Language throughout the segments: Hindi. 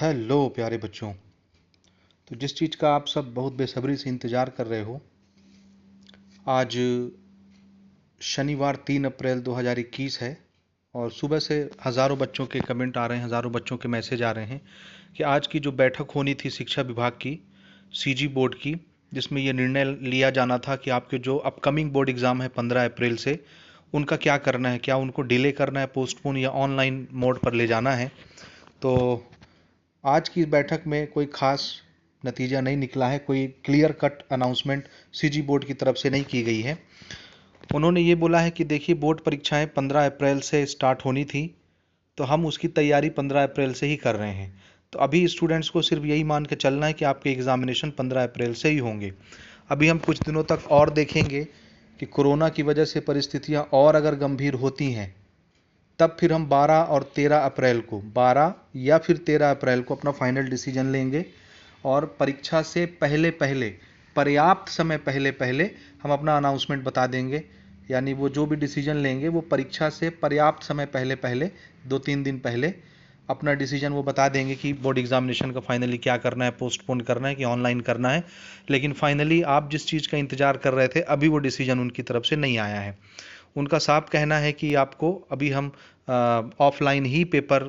हेलो प्यारे बच्चों। तो जिस चीज़ का आप सब बहुत बेसब्री से इंतज़ार कर रहे हो, आज शनिवार 3 अप्रैल 2021 है और सुबह से हज़ारों बच्चों के कमेंट आ रहे हैं, हज़ारों बच्चों के मैसेज आ रहे हैं कि आज की जो बैठक होनी थी शिक्षा विभाग की, सीजी बोर्ड की, जिसमें ये निर्णय लिया जाना था कि आपके जो अपकमिंग बोर्ड एग्ज़ाम है 15 अप्रैल से, उनका क्या करना है, क्या उनको डिले करना है, पोस्टपोन या ऑनलाइन मोड पर ले जाना है। तो आज की बैठक में कोई खास नतीजा नहीं निकला है, कोई clear cut announcement CG board की तरफ से नहीं की गई है। उन्होंने ये बोला है कि देखिए, बोर्ड परीक्षाएं 15 अप्रैल से स्टार्ट होनी थी, तो हम उसकी तैयारी 15 अप्रैल से ही कर रहे हैं। तो अभी स्टूडेंट्स को सिर्फ यही मान के चलना है कि आपके एग्जामिनेशन 15 अप्रैल से ही होंगे। अभी हम कुछ दिनों तक और देखेंगे कि कोरोना की वजह से परिस्थितियां और अगर गंभीर होती हैं, तब फिर हम 12 और 13 अप्रैल को, 12 या फिर 13 अप्रैल को अपना फाइनल डिसीजन लेंगे और परीक्षा से पहले पहले, पर्याप्त समय पहले पहले हम अपना अनाउंसमेंट बता देंगे। यानी वो जो भी डिसीजन लेंगे वो परीक्षा से पर्याप्त समय पहले पहले, 2-3 दिन पहले अपना डिसीजन वो बता देंगे कि बोर्ड एग्जामिनेशन का फाइनली क्या करना है, पोस्टपोन करना है कि ऑनलाइन करना है। लेकिन फाइनली आप जिस चीज़ का इंतज़ार कर रहे थे, अभी वो डिसीजन उनकी तरफ से नहीं आया है। उनका साफ कहना है कि आपको अभी हम ऑफलाइन ही पेपर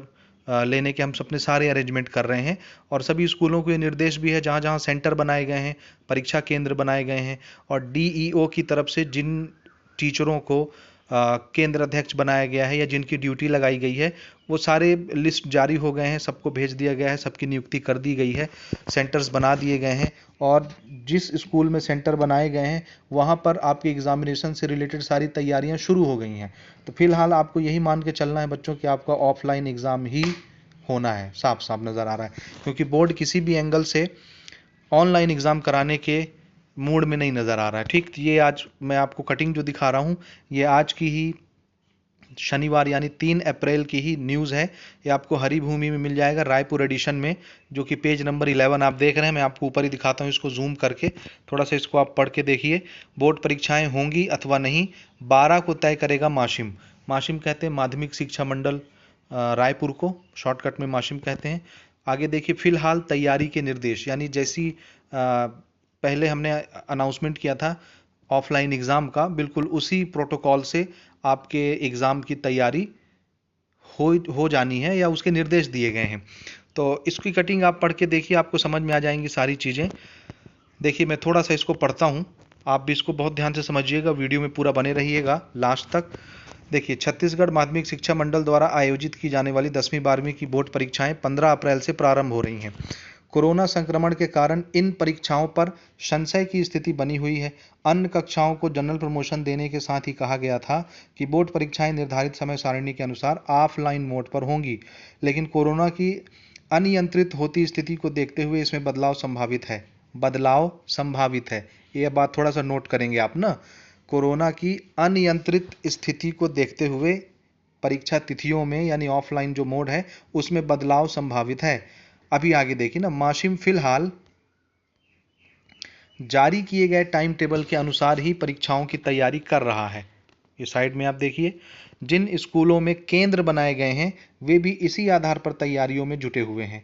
लेने के हम अपने सारे अरेंजमेंट कर रहे हैं और सभी स्कूलों को ये निर्देश भी है, जहाँ जहाँ सेंटर बनाए गए हैं, परीक्षा केंद्र बनाए गए हैं और डीईओ की तरफ से जिन टीचरों को केंद्र अध्यक्ष बनाया गया है या जिनकी ड्यूटी लगाई गई है, वो सारे लिस्ट जारी हो गए हैं, सबको भेज दिया गया है, सबकी नियुक्ति कर दी गई है, सेंटर्स बना दिए गए हैं और जिस स्कूल में सेंटर बनाए गए हैं वहाँ पर आपके एग्जामिनेशन से रिलेटेड सारी तैयारियां शुरू हो गई हैं। तो फिलहाल आपको यही मान के चलना है बच्चों कि आपका ऑफलाइन एग्ज़ाम ही होना है, साफ साफ नज़र आ रहा है, क्योंकि बोर्ड किसी भी एंगल से ऑनलाइन एग्ज़ाम कराने के मूड में नहीं नज़र आ रहा है। ठीक, ये आज मैं आपको कटिंग जो दिखा रहा हूँ, ये आज की ही शनिवार यानी 3 अप्रैल की ही न्यूज़ है। ये आपको हरी भूमि में मिल जाएगा, रायपुर एडिशन में, जो कि पेज नंबर 11 आप देख रहे हैं। मैं आपको ऊपर ही दिखाता हूँ, इसको जूम करके थोड़ा सा इसको आप पढ़ के देखिए। बोर्ड परीक्षाएं होंगी अथवा नहीं, 12 को तय करेगा माशिम। माशिम कहते हैं माध्यमिक शिक्षा मंडल रायपुर को, शॉर्टकट में माशिम कहते हैं। आगे देखिए, फिलहाल तैयारी के निर्देश, यानी जैसी पहले हमने अनाउंसमेंट किया था ऑफलाइन एग्ज़ाम का, बिल्कुल उसी प्रोटोकॉल से आपके एग्ज़ाम की तैयारी हो जानी है या उसके निर्देश दिए गए हैं। तो इसकी कटिंग आप पढ़ के देखिए, आपको समझ में आ जाएंगी सारी चीज़ें। देखिए, मैं थोड़ा सा इसको पढ़ता हूँ, आप भी इसको बहुत ध्यान से समझिएगा, वीडियो में पूरा बने रहिएगा लास्ट तक। देखिए, छत्तीसगढ़ माध्यमिक शिक्षा मंडल द्वारा आयोजित की जाने वाली 10वीं 12वीं की बोर्ड परीक्षाएं 15 अप्रैल से प्रारंभ हो रही हैं। कोरोना संक्रमण के कारण इन परीक्षाओं पर संशय की स्थिति बनी हुई है। अन्य कक्षाओं को जनरल प्रमोशन देने के साथ ही कहा गया था कि बोर्ड परीक्षाएं निर्धारित समय सारिणी के अनुसार ऑफलाइन मोड पर होंगी, लेकिन कोरोना की अनियंत्रित होती स्थिति को देखते हुए इसमें बदलाव संभावित है। बदलाव संभावित है, ये बात थोड़ा सा नोट करेंगे आप ना। कोरोना की अनियंत्रित स्थिति को देखते हुए परीक्षा तिथियों में, यानी ऑफलाइन जो मोड है उसमें बदलाव संभावित है। अभी आगे देखिए ना, माशिम फिलहाल जारी किए गए टाइम टेबल के अनुसार ही परीक्षाओं की तैयारी कर रहा है। ये साइड में आप देखिए, जिन स्कूलों में केंद्र बनाए गए हैं वे भी इसी आधार पर तैयारियों में जुटे हुए हैं।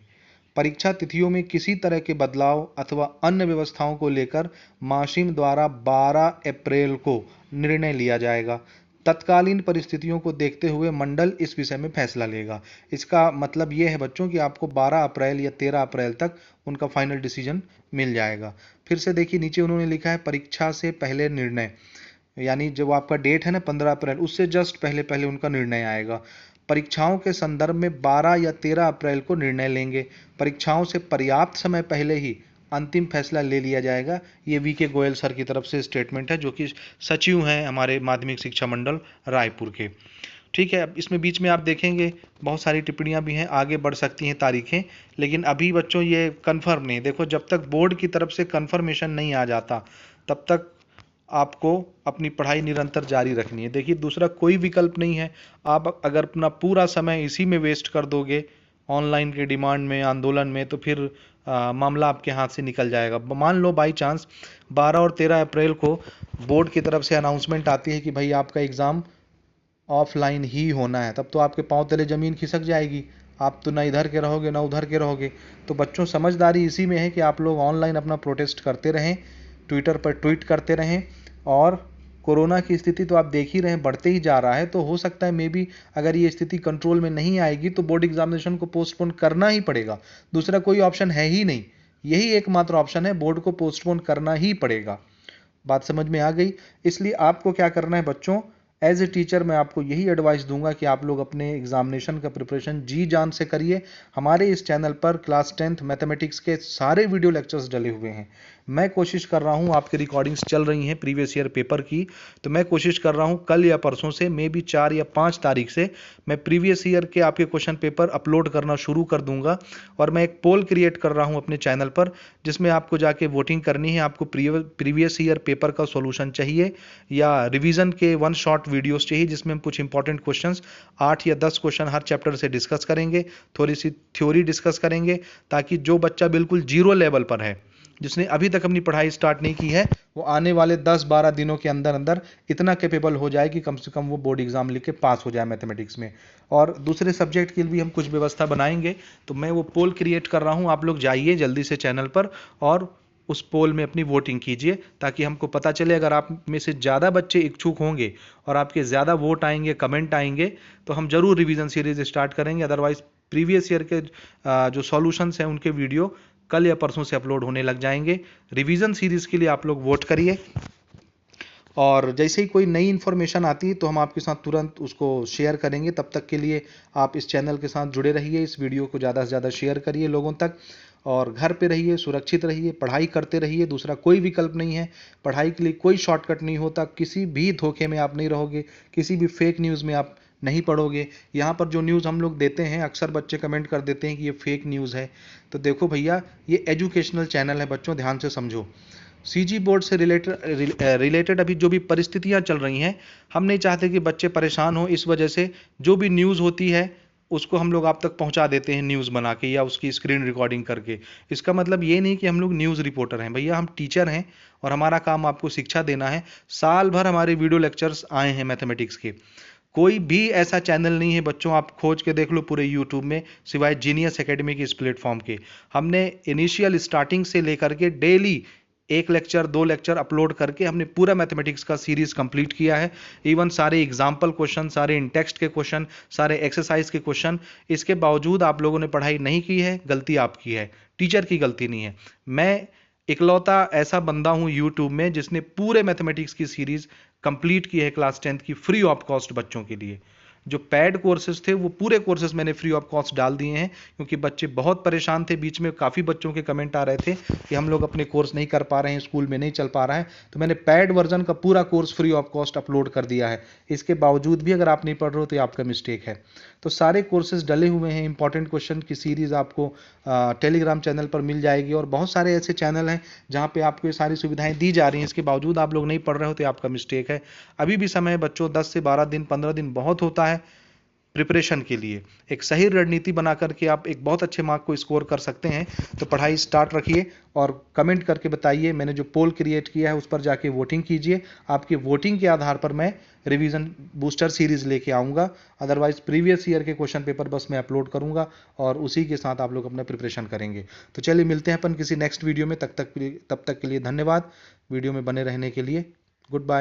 परीक्षा तिथियों में किसी तरह के बदलाव अथवा अन्य व्यवस्थाओं को लेकर माशिम द्वारा 12 अप्रैल को निर्णय लिया जाएगा। तत्कालीन परिस्थितियों को देखते हुए मंडल इस विषय में फैसला लेगा। इसका मतलब ये है बच्चों कि आपको 12 अप्रैल या 13 अप्रैल तक उनका फाइनल डिसीजन मिल जाएगा। फिर से देखिए, नीचे उन्होंने लिखा है परीक्षा से पहले निर्णय, यानी जब आपका डेट है ना 15 अप्रैल, उससे जस्ट पहले पहले उनका निर्णय आएगा। परीक्षाओं के संदर्भ में 12 या 13 अप्रैल को निर्णय लेंगे। परीक्षाओं से पर्याप्त समय पहले ही अंतिम फैसला ले लिया जाएगा। ये वीके गोयल सर की तरफ से स्टेटमेंट है, जो कि सचिव हैं हमारे माध्यमिक शिक्षा मंडल रायपुर के। ठीक है, अब इसमें बीच में आप देखेंगे बहुत सारी टिप्पणियां भी हैं, आगे बढ़ सकती हैं तारीखें, लेकिन अभी बच्चों ये कंफर्म नहीं। देखो, जब तक बोर्ड की तरफ से कंफर्मेशन नहीं आ जाता तब तक आपको अपनी पढ़ाई निरंतर जारी रखनी है। देखिए, दूसरा कोई विकल्प नहीं है। आप अगर अपना पूरा समय इसी में वेस्ट कर दोगे, ऑनलाइन के डिमांड में, आंदोलन में, तो फिर मामला आपके हाथ से निकल जाएगा। मान लो बाई चांस 12 और 13 अप्रैल को बोर्ड की तरफ से अनाउंसमेंट आती है कि भाई आपका एग्ज़ाम ऑफलाइन ही होना है, तब तो आपके पांव तले ज़मीन खिसक जाएगी। आप तो ना इधर के रहोगे ना उधर के रहोगे। तो बच्चों, समझदारी इसी में है कि आप लोग ऑनलाइन अपना प्रोटेस्ट करते रहें, ट्विटर पर ट्वीट करते रहें। और कोरोना की स्थिति तो आप देख ही रहे हैं, बढ़ते ही जा रहा है। तो हो सकता है मे बी अगर ये स्थिति कंट्रोल में नहीं आएगी तो बोर्ड एग्जामिनेशन को पोस्टपोन करना ही पड़ेगा। दूसरा कोई ऑप्शन है ही नहीं, यही एकमात्र ऑप्शन है, बोर्ड को पोस्टपोन करना ही पड़ेगा। बात समझ में आ गई? इसलिए आपको क्या करना है बच्चों, एज ए टीचर मैं आपको यही एडवाइस दूंगा कि आप लोग अपने एग्जामिनेशन का प्रिपरेशन जी जान से करिए। हमारे इस चैनल पर क्लास 10th मैथमेटिक्स के सारे वीडियो लेक्चर्स डले हुए हैं। मैं कोशिश कर रहा हूं, आपकी रिकॉर्डिंग्स चल रही हैं प्रीवियस ईयर पेपर की, तो मैं कोशिश कर रहा हूं कल या परसों से, मे बी 4 या 5 तारीख से मैं प्रीवियस ईयर के आपके क्वेश्चन पेपर अपलोड करना शुरू कर दूंगा। और मैं एक पोल क्रिएट कर रहा हूं अपने चैनल पर, जिसमें आपको जाके वोटिंग करनी है। आपको प्रीवियस ईयर पेपर का सॉल्यूशन चाहिए या रिवीजन के वन शॉट वीडियोस चाहिए, जिसमें हम कुछ इंपॉर्टेंट क्वेश्चंस 8 या 10 क्वेश्चन हर चैप्टर से डिस्कस करेंगे, थोड़ी सी थ्योरी डिस्कस करेंगे, ताकि जो बच्चा बिल्कुल जीरो लेवल पर है, जिसने अभी तक अपनी पढ़ाई स्टार्ट नहीं की है, वो आने वाले 10-12 दिनों के अंदर अंदर इतना कैपेबल हो जाए कि कम से कम वो बोर्ड एग्जाम लिख के पास हो जाए मैथमेटिक्स में। और दूसरे सब्जेक्ट के लिए भी हम कुछ व्यवस्था बनाएंगे। तो मैं वो पोल क्रिएट कर रहा हूँ, आप लोग जाइए जल्दी से चैनल पर और उस पोल में अपनी वोटिंग कीजिए, ताकि हमको पता चले अगर आप में से ज़्यादा बच्चे इच्छुक होंगे और आपके ज़्यादा वोट आएंगे, कमेंट आएंगे, तो हम जरूर रिवीजन सीरीज स्टार्ट करेंगे। अदरवाइज प्रीवियस ईयर के जो सॉल्यूशंस हैं उनके वीडियो कल या परसों से अपलोड होने लग जाएंगे। रिवीजन सीरीज के लिए आप लोग वोट करिए, और जैसे ही कोई नई इन्फॉर्मेशन आती है तो हम आपके साथ तुरंत उसको शेयर करेंगे। तब तक के लिए आप इस चैनल के साथ जुड़े रहिए, इस वीडियो को ज़्यादा से ज़्यादा शेयर करिए लोगों तक, और घर पे रहिए, सुरक्षित रहिए, पढ़ाई करते रहिए। दूसरा कोई विकल्प नहीं है, पढ़ाई के लिए कोई शॉर्टकट नहीं होता। किसी भी धोखे में आप नहीं रहोगे, किसी भी फेक न्यूज़ में आप नहीं पढ़ोगे। यहाँ पर जो न्यूज़ हम लोग देते हैं, अक्सर बच्चे कमेंट कर देते हैं कि ये फेक न्यूज़ है। तो देखो भैया, ये एजुकेशनल चैनल है बच्चों, ध्यान से समझो। सीजी बोर्ड से रिलेटेड अभी जो भी परिस्थितियां चल रही हैं, हम नहीं चाहते कि बच्चे परेशान हो। इस वजह से जो भी न्यूज़ होती है उसको हम लोग आप तक पहुंचा देते हैं न्यूज़ बना के या उसकी स्क्रीन रिकॉर्डिंग करके। इसका मतलब ये नहीं कि हम लोग न्यूज़ रिपोर्टर हैं, भैया हम टीचर हैं और हमारा काम आपको शिक्षा देना है। साल भर हमारे वीडियो लेक्चर्स आए हैं मैथमेटिक्स के, कोई भी ऐसा चैनल नहीं है बच्चों, आप खोज के देख लो पूरे यूट्यूब में, सिवाय जीनियस एकेडमी के इस प्लेटफॉर्म के। हमने इनिशियल स्टार्टिंग से लेकर के डेली 1 लेक्चर 2 लेक्चर अपलोड करके हमने पूरा मैथमेटिक्स का सीरीज कंप्लीट किया है। इवन सारे एग्जाम्पल क्वेश्चन, सारे इन टेक्स्ट के क्वेश्चन, सारे एक्सरसाइज के क्वेश्चन। इसके बावजूद आप लोगों ने पढ़ाई नहीं की है, गलती आपकी है, टीचर की गलती नहीं है। मैं इकलौता ऐसा बंदा हूं यूट्यूब में जिसने पूरे मैथमेटिक्स की सीरीज कंप्लीट की है क्लास 10th की, फ्री ऑफ कॉस्ट बच्चों के लिए। जो पेड कोर्सेज थे वो पूरे कोर्सेज मैंने फ्री ऑफ कॉस्ट डाल दिए हैं, क्योंकि बच्चे बहुत परेशान थे। बीच में काफ़ी बच्चों के कमेंट आ रहे थे कि हम लोग अपने कोर्स नहीं कर पा रहे हैं, स्कूल में नहीं चल पा रहा है। तो मैंने पेड वर्जन का पूरा course free of cost upload कर दिया है। इसके बावजूद भी अगर आप नहीं पढ़ रहे हो तो ये आपका मिस्टेक है। तो सारे कोर्सेज डले हुए हैं, इंपॉर्टेंट क्वेश्चन की सीरीज आपको टेलीग्राम चैनल पर मिल जाएगी। और बहुत सारे ऐसे चैनल हैं जहाँ पे आपको ये सारी सुविधाएं दी जा रही हैं, इसके बावजूद आप लोग नहीं पढ़ रहे हो तो आपका मिस्टेक है। अभी भी समय है बच्चों, 10 से 12 दिन 15 दिन बहुत होता है प्रिपरेशन के लिए। एक सही रणनीति बना करके आप एक बहुत अच्छे मार्क को स्कोर कर सकते हैं। तो पढ़ाई स्टार्ट रखिए और कमेंट करके बताइए। मैंने जो पोल क्रिएट किया है उस पर जाके वोटिंग कीजिए। आपकी वोटिंग के आधार पर मैं रिवीजन बूस्टर सीरीज लेके आऊँगा। अदरवाइज प्रीवियस ईयर के क्वेश्चन पेपर बस मैं अपलोड करूँगा और उसी के साथ आप लोग अपना प्रिपरेशन करेंगे। तो चलिए मिलते हैं अपन किसी नेक्स्ट वीडियो में। तब तक के लिए धन्यवाद वीडियो में बने रहने के लिए। Good bye.